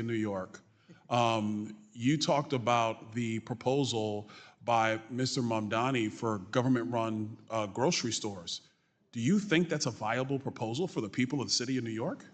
in New York. You talked about the proposal by Mr. Mamdani for government-run grocery stores. Do you think that's a viable proposal for the people of the city of New York?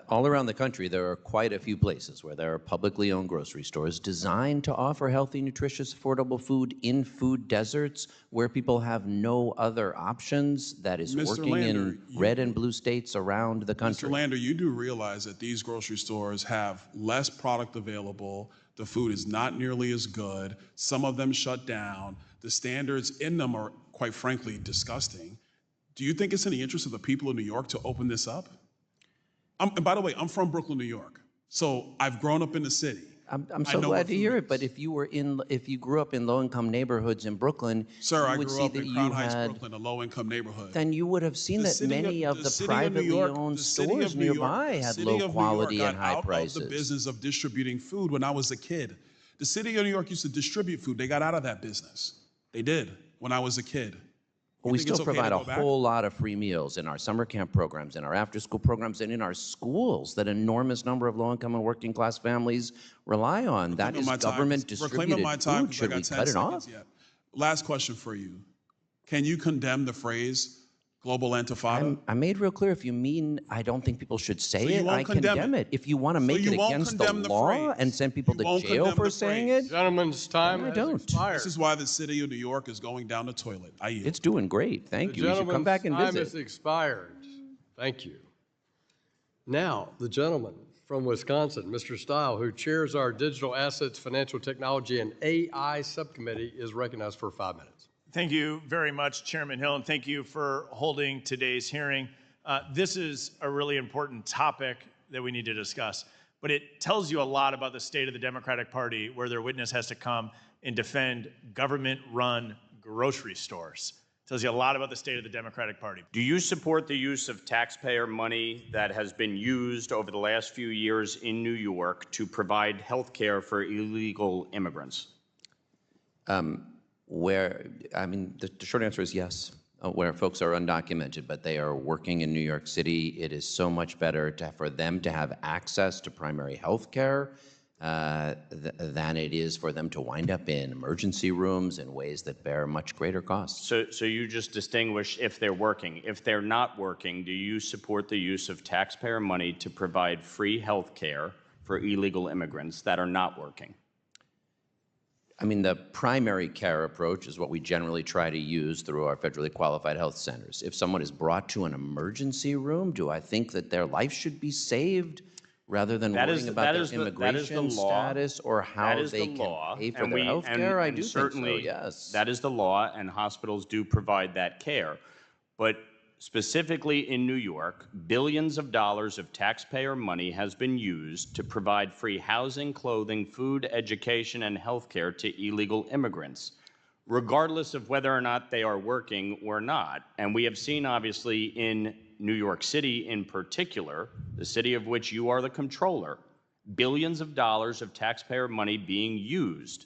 All around the country, there are quite a few places where there are publicly owned grocery stores designed to offer healthy, nutritious, affordable food in food deserts where people have no other options. That is Mr. working Lander, in red and blue states around the country. Mr. Lander, you do realize that these grocery stores have less product available. The food is not nearly as good. Some of them shut down. The standards in them are, quite frankly, disgusting. Do you think it's in the interest of the people of New York to open this up? And by the way, I'm from Brooklyn, New York, so I've grown up in the city. I'm so glad to hear it. But if you grew up in low-income neighborhoods in Brooklyn, sir, you would I grew see up that in Crown you Heights, had, Brooklyn, a low-income neighborhood. then you would have seen that many of the privately owned stores nearby had low quality and high prices. The city of New York got out of the business of distributing food when I was a kid. The city of New York used to distribute food. They got out of that business. They did when I was a kid. But we still provide a whole lot of free meals in our summer camp programs, in our after-school programs, and in our schools that an enormous number of low-income and working-class families rely on. That is government-distributed food. Should we cut it off? Last question for you. Can you condemn the phrase global intifada? I made real clear, if you mean I don't think people should say it, I condemn it. If you want to make it against the law and send people to jail for saying it, gentleman's time I don't. expired. This is why the city of New York is going down the toilet. I yield. It's doing great. Thank you. You should come back and time visit. has expired. Thank you. Now, the gentleman from Wisconsin, Mr. Stile, who chairs our Digital Assets, Financial Technology, and AI Subcommittee, is recognized for 5 minutes. Thank you very much, Chairman Hill, and thank you for holding today's hearing. This is a really important topic that we need to discuss, but it tells you a lot about the state of the Democratic Party, where their witness has to come and defend government-run grocery stores. It tells you a lot about the state of the Democratic Party. Do you support the use of taxpayer money that has been used over the last few years in New York to provide health care for illegal immigrants? The short answer is yes, where folks are undocumented, but they are working in New York City. It is so much better for them to have access to primary health care than it is for them to wind up in emergency rooms in ways that bear much greater costs. So you just distinguish if they're working. If they're not working, do you support the use of taxpayer money to provide free health care for illegal immigrants that are not working? The primary care approach is what we generally try to use through our federally qualified health centers. If someone is brought to an emergency room, do I think that their life should be saved rather than worrying about their immigration status or how they can pay for their health care? I do think so, yes. That is the law, and hospitals do provide that care. But specifically in New York, billions of dollars of taxpayer money has been used to provide free housing, clothing, food, education, and health care to illegal immigrants, regardless of whether or not they are working or not. And we have seen, obviously, in New York City in particular, the city of which you are the comptroller, billions of dollars of taxpayer money being used.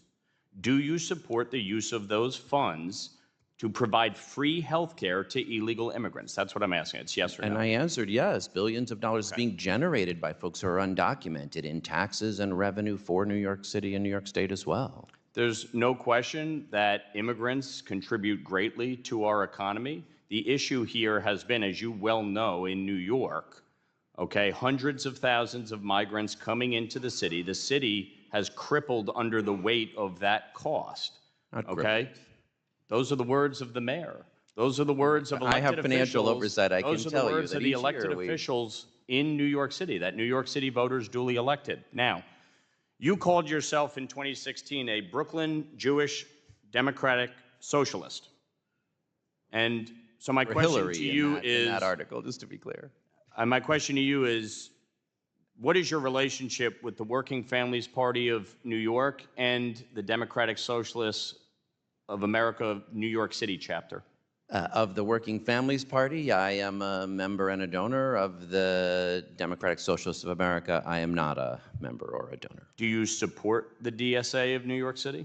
Do you support the use of those funds to provide free health care to illegal immigrants? That's what I'm asking. It's yes or no. And I answered yes. Billions of dollars being generated by folks who are undocumented in taxes and revenue for New York City and New York State as well. There's no question that immigrants contribute greatly to our economy. The issue here has been, as you well know, in New York, hundreds of thousands of migrants coming into the city. The city has crippled under the weight of that cost. Those are the words of the mayor. Those are the words of elected officials. I have financial oversight. I can tell you that Those are the words of the elected officials in New York City, that New York City voters duly elected. Now, you called yourself in 2016 a Brooklyn Jewish Democratic Socialist. And so my question to you is... in that article, just to be clear. My question to you is, what is your relationship with the Working Families Party of New York and the Democratic Socialists of America New York City chapter? Of the Working Families Party, I am a member and a donor. Of the Democratic Socialists of America, I am not a member or a donor. Do you support the DSA of New York City?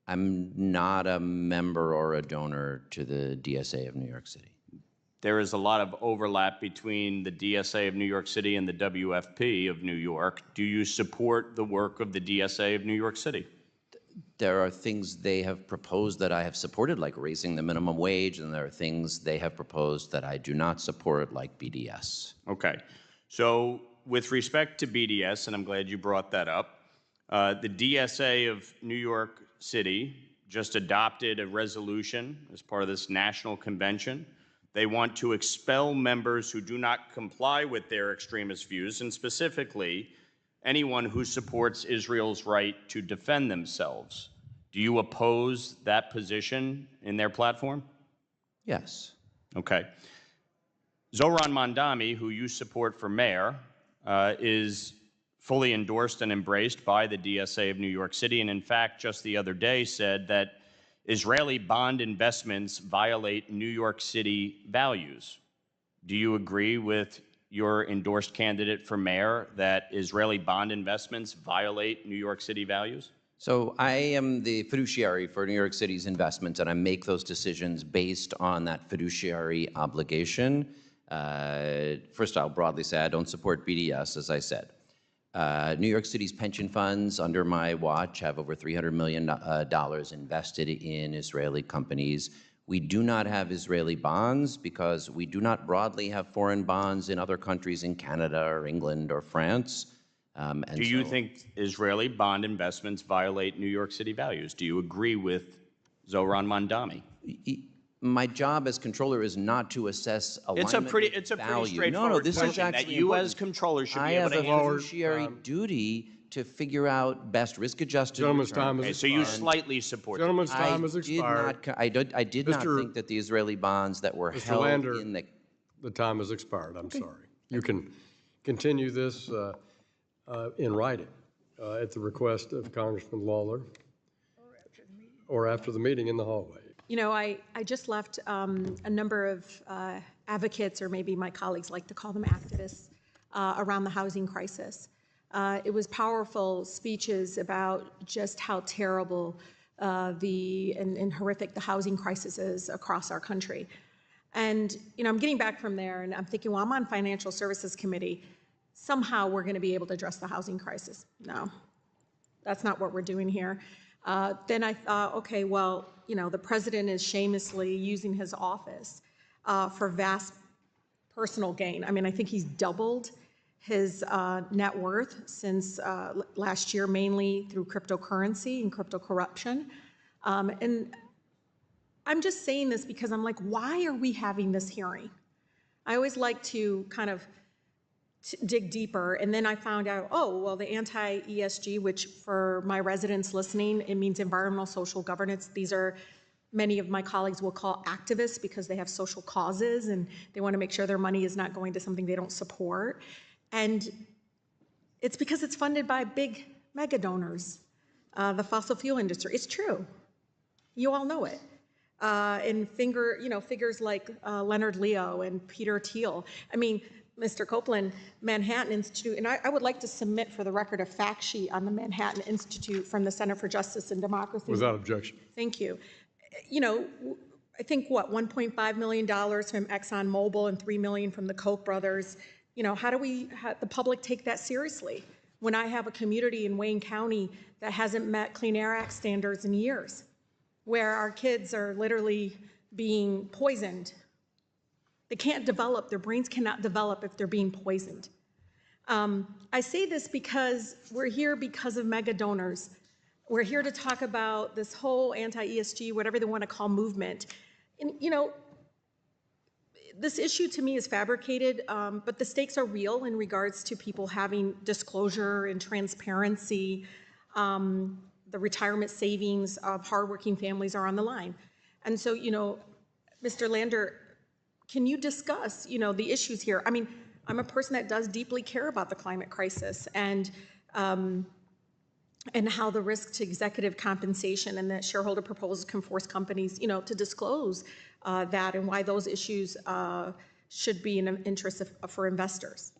I'm not a member or a donor to the DSA of New York City. there is a lot of overlap between the DSA of New York City and the WFP of New York. Do you support the work of the DSA of New York City? There are things they have proposed that I have supported, like raising the minimum wage, and there are things they have proposed that I do not support, like BDS. Okay. So with respect to BDS, and I'm glad you brought that up, the DSA of New York City just adopted a resolution as part of this national convention. They want to expel members who do not comply with their extremist views, and specifically, anyone who supports Israel's right to defend themselves. Do you oppose that position in their platform? Yes. Okay. Zohran Mamdani, who you support for mayor, is fully endorsed and embraced by the DSA of New York City, and in fact, just the other day said that Israeli bond investments violate New York City values. Do you agree with your endorsed candidate for mayor that Israeli bond investments violate New York City values? So I am the fiduciary for New York City's investments, and I make those decisions based on that fiduciary obligation. First, I'll broadly say I don't support BDS, as I said. New York City's pension funds under my watch have over $300 million invested in Israeli companies. We do not have Israeli bonds because we do not broadly have foreign bonds in other countries in Canada or England or France. Do you think Israeli bond investments violate New York City values? Do you agree with Zohran Mamdani? My job as controller is not to assess alignment with It's a pretty value. straightforward No, this is question actually that you important. as controller should I be able have to a answer. fiduciary duty to figure out best risk-adjusted Gentleman's return. time Okay, is so you expired. slightly support. Gentleman's I time has did expired. not. I did not Mr. think that the Israeli bonds that were Mr. held Lander, in the. The time has expired, I'm sorry. You can continue this in writing at the request of Congressman Lawler or after the meeting in the hallway. You know, I just left a number of advocates, or maybe my colleagues like to call them activists, around the housing crisis. It was powerful speeches about just how terrible and horrific the housing crisis is across our country. And, you know, I'm getting back from there and I'm thinking, well, I'm on Financial Services Committee. Somehow we're going to be able to address the housing crisis. No, that's not what we're doing here. Then I thought, okay, well, you know, the president is shamelessly using his office for vast personal gain. I mean, I think he's doubled his net worth since last year, mainly through cryptocurrency and crypto corruption. And I'm just saying this because I'm like, why are we having this hearing? I always like to kind of dig deeper, and then I found out, oh, well, the anti-ESG, which for my residents listening, it means environmental social governance. These are, many of my colleagues will call activists because they have social causes and they want to make sure their money is not going to something they don't support. And it's because it's funded by big mega donors, the fossil fuel industry. It's true. You all know it. And figures like Leonard Leo and Peter Thiel. I mean, Mr. Copeland, Manhattan Institute, and I would like to submit for the record a fact sheet on the Manhattan Institute from the Center for Justice and Democracy. Without objection. Thank you. You know, I think what, $1.5 million from ExxonMobil and $3 million from the Koch brothers. You know, how do the public take that seriously? When I have a community in Wayne County that hasn't met Clean Air Act standards in years, where our kids are literally being poisoned. They can't develop, their brains cannot develop if they're being poisoned. I say this because we're here because of mega donors. We're here to talk about this whole anti-ESG, whatever they want to call movement. And you know, this issue to me is fabricated, but the stakes are real in regards to people having disclosure and transparency. The retirement savings of hardworking families are on the line. And so, you know, Mr. Lander, can you discuss, you know, the issues here? I mean, I'm a person that does deeply care about the climate crisis and how the risk to executive compensation and that shareholder proposals can force companies, you know, to disclose that and why those issues should be in the interest for investors.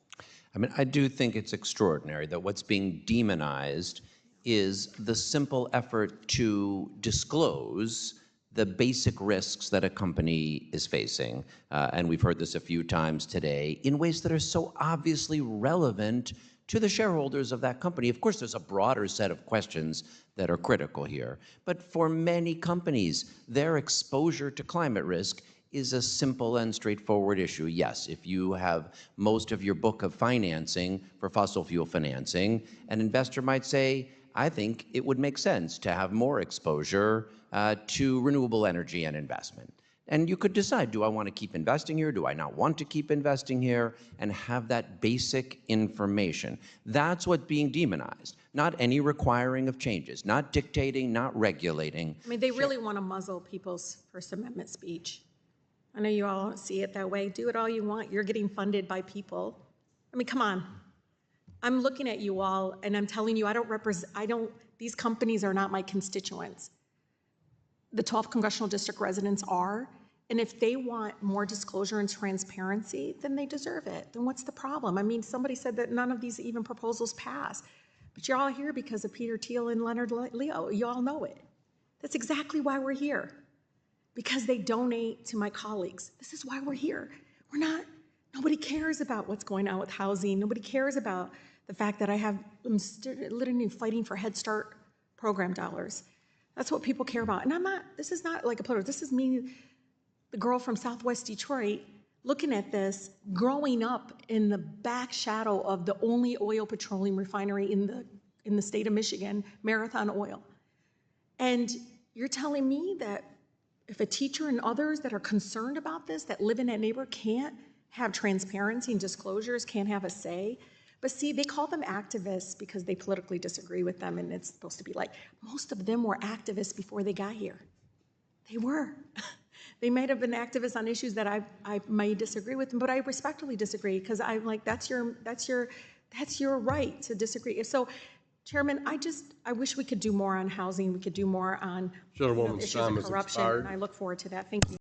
I mean, I do think it's extraordinary that what's being demonized is the simple effort to disclose the basic risks that a company is facing, and we've heard this a few times today, in ways that are so obviously relevant to the shareholders of that company. Of course, there's a broader set of questions that are critical here, but for many companies, their exposure to climate risk is a simple and straightforward issue. Yes, if you have most of your book of financing for fossil fuel financing, an investor might say, I think it would make sense to have more exposure to renewable energy and investment. And you could decide, do I want to keep investing here? Do I not want to keep investing here? And have that basic information. That's what's being demonized. Not any requiring of changes, not dictating, not regulating. I mean, they really want to muzzle people's First Amendment speech. I know you all see it that way. Do it all you want. You're getting funded by people. I mean, come on. I'm looking at you all and I'm telling you, these companies are not my constituents. The 12th Congressional District residents are, and if they want more disclosure and transparency, then they deserve it. Then what's the problem? I mean, somebody said that none of these even proposals pass, but you're all here because of Peter Thiel and Leonard Leo. You all know it. That's exactly why we're here, because they donate to my colleagues. This is why we're here. Nobody cares about what's going on with housing. Nobody cares about the fact that I'm literally fighting for Head Start program dollars. That's what people care about. And this is not like a political, this is me, the girl from Southwest Detroit, looking at this, growing up in the back shadow of the only oil petroleum refinery in the state of Michigan, Marathon Oil. And you're telling me that if a teacher and others that are concerned about this, that live in that neighborhood, can't have transparency and disclosures, can't have a say? But see, they call them activists because they politically disagree with them, and it's supposed to be like, most of them were activists before they got here. They were. They might have been activists on issues that I may disagree with them, but I respectfully disagree, because I'm like, that's your right to disagree. So, Chairman, I wish we could do more on housing. We could do more on issues of corruption, and I look forward to that. Thank you.